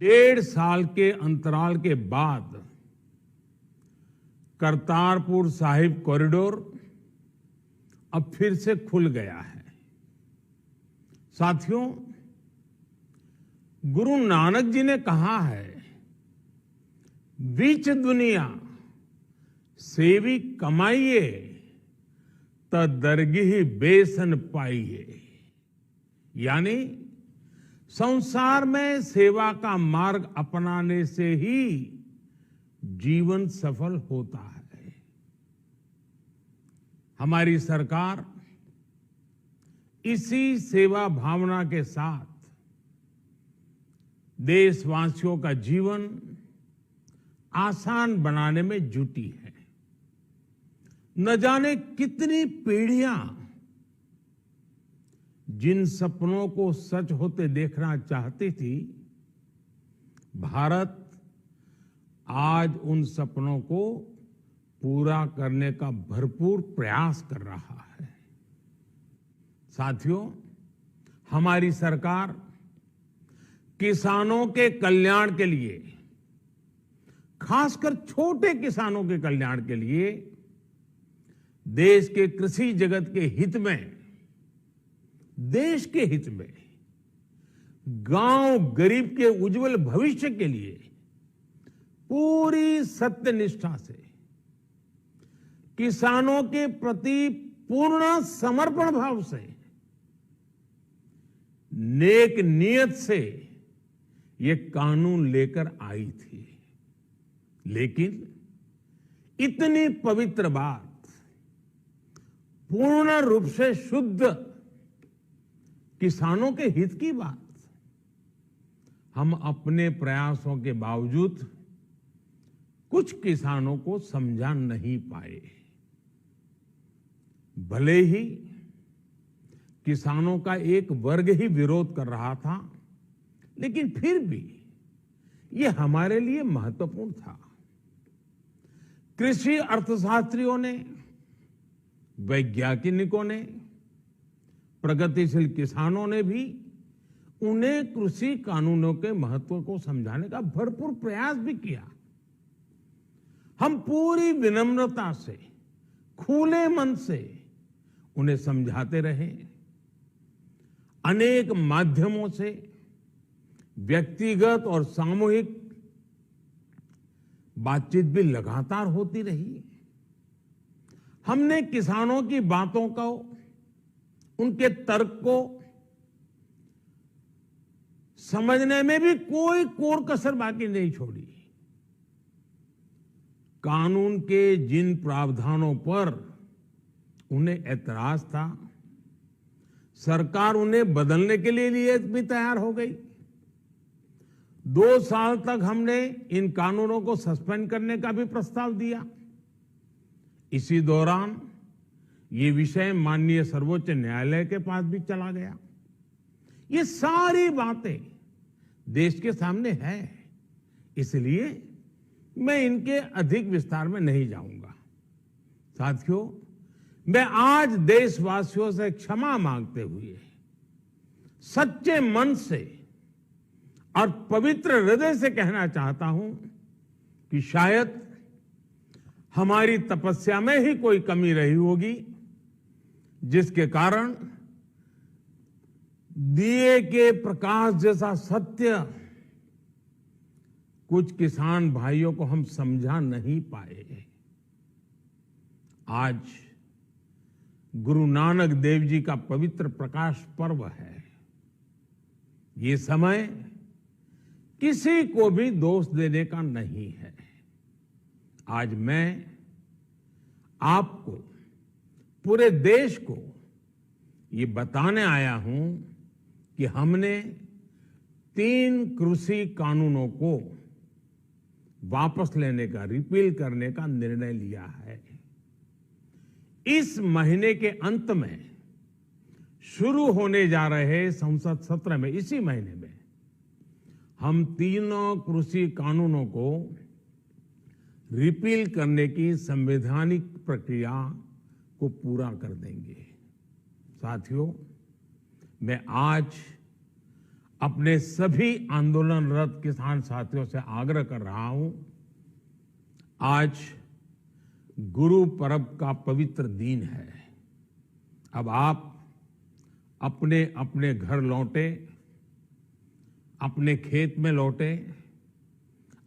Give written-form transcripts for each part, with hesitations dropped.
1.5 साल के अंतराल के बाद करतारपुर साहिब कॉरिडोर अब फिर से खुल गया है। साथियों, गुरु नानक जी ने कहा है, बीच दुनिया सेवी कमाइए त दरगिह बेसन पाइए। यानी संसार में सेवा का मार्ग अपनाने से ही जीवन सफल होता है। हमारी सरकार इसी सेवा भावना के साथ देशवासियों का जीवन आसान बनाने में जुटी है। न जाने कितनी पीढ़ियां जिन सपनों को सच होते देखना चाहती थी, भारत आज उन सपनों को पूरा करने का भरपूर प्रयास कर रहा है। साथियों, हमारी सरकार किसानों के कल्याण के लिए, खासकर छोटे किसानों के कल्याण के लिए, देश के कृषि जगत के हित में, देश के हित में, गांव गरीब के उज्जवल भविष्य के लिए पूरी सत्यनिष्ठा से, किसानों के प्रति पूर्ण समर्पण भाव से, नेक नियत से ये कानून लेकर आई थी। लेकिन इतनी पवित्र बात, पूर्ण रूप से शुद्ध किसानों के हित की बात, हम अपने प्रयासों के बावजूद कुछ किसानों को समझा नहीं पाए। भले ही किसानों का एक वर्ग ही विरोध कर रहा था, लेकिन फिर भी यह हमारे लिए महत्वपूर्ण था। कृषि अर्थशास्त्रियों ने, वैज्ञानिकों ने, प्रगतिशील किसानों ने भी उन्हें कृषि कानूनों के महत्व को समझाने का भरपूर प्रयास भी किया। हम पूरी विनम्रता से, खुले मन से उन्हें समझाते रहे। अनेक माध्यमों से व्यक्तिगत और सामूहिक बातचीत भी लगातार होती रही। हमने किसानों की बातों को, उनके तर्क को समझने में भी कोई कोर कसर बाकी नहीं छोड़ी। कानून के जिन प्रावधानों पर उन्हें ऐतराज था, सरकार उन्हें बदलने के लिए भी तैयार हो गई। 2 साल तक हमने इन कानूनों को सस्पेंड करने का भी प्रस्ताव दिया। इसी दौरान ये विषय माननीय सर्वोच्च न्यायालय के पास भी चला गया। ये सारी बातें देश के सामने है, इसलिए मैं इनके अधिक विस्तार में नहीं जाऊंगा। साथियों, मैं आज देशवासियों से क्षमा मांगते हुए सच्चे मन से और पवित्र हृदय से कहना चाहता हूं कि शायद हमारी तपस्या में ही कोई कमी रही होगी, जिसके कारण दिए के प्रकाश जैसा सत्य कुछ किसान भाइयों को हम समझा नहीं पाए। आज गुरु नानक देव जी का पवित्र प्रकाश पर्व है। ये समय किसी को भी दोष देने का नहीं है। आज मैं आपको, पूरे देश को ये बताने आया हूं कि हमने 3 कृषि कानूनों को वापस लेने का, रिपील करने का निर्णय लिया है। इस महीने के अंत में शुरू होने जा रहे संसद सत्र में, इसी महीने में, हम 3 कृषि कानूनों को रिपील करने की संवैधानिक प्रक्रिया को पूरा कर देंगे। साथियों, मैं आज अपने सभी आंदोलनरत किसान साथियों से आग्रह कर रहा हूं, आज गुरु पर्व का पवित्र दिन है। अब आप अपने अपने घर लौटे, अपने खेत में लौटे,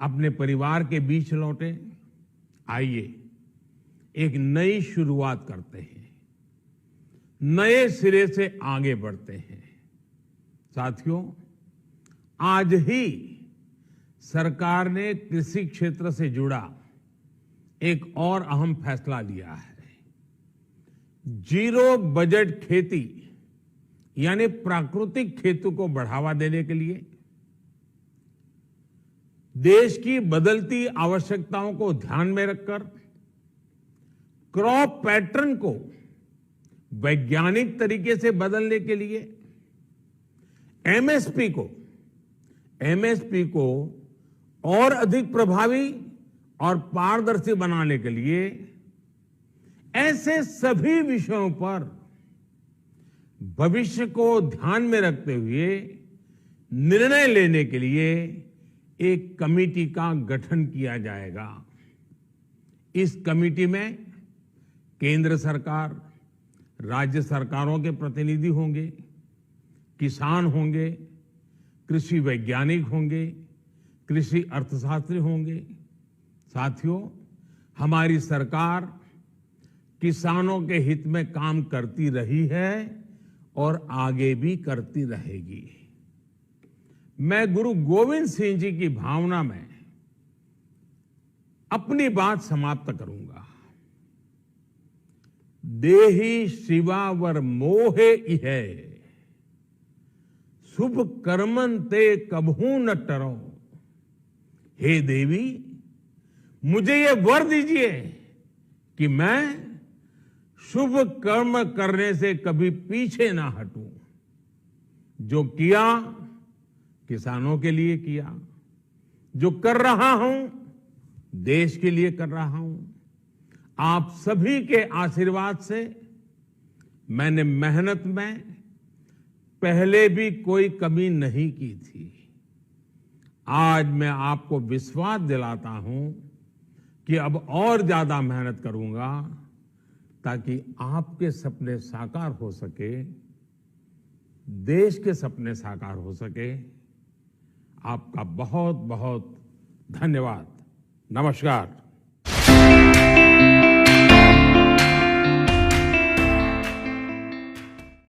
अपने परिवार के बीच लौटे। आइए एक नई शुरुआत करते हैं, नए सिरे से आगे बढ़ते हैं। साथियों, आज ही सरकार ने कृषि क्षेत्र से जुड़ा एक और अहम फैसला लिया है। जीरो बजट खेती यानी प्राकृतिक खेती को बढ़ावा देने के लिए देश की बदलती आवश्यकताओं को ध्यान में रखकर क्रॉप पैटर्न को वैज्ञानिक तरीके से बदलने के लिए एमएसपी को और अधिक प्रभावी और पारदर्शी बनाने के लिए ऐसे सभी विषयों पर भविष्य को ध्यान में रखते हुए निर्णय लेने के लिए एक कमेटी का गठन किया जाएगा। इस कमेटी में केंद्र सरकार, राज्य सरकारों के प्रतिनिधि होंगे, किसान होंगे, कृषि वैज्ञानिक होंगे, कृषि अर्थशास्त्री होंगे। साथियों, हमारी सरकार किसानों के हित में काम करती रही है और आगे भी करती रहेगी। मैं गुरु गोविंद सिंह जी की भावना में अपनी बात समाप्त करूंगा। देहि शिवावर मोहे इहे, शुभ कर्मन ते कबहू न टरो। हे देवी, मुझे ये वर दीजिए कि मैं शुभ कर्म करने से कभी पीछे ना हटूं। जो किया किसानों के लिए किया, जो कर रहा हूं देश के लिए कर रहा हूं। आप सभी के आशीर्वाद से मैंने मेहनत में पहले भी कोई कमी नहीं की थी। आज मैं आपको विश्वास दिलाता हूं कि अब और ज्यादा मेहनत करूंगा ताकि आपके सपने साकार हो सके, देश के सपने साकार हो सके। आपका बहुत बहुत धन्यवाद। नमस्कार।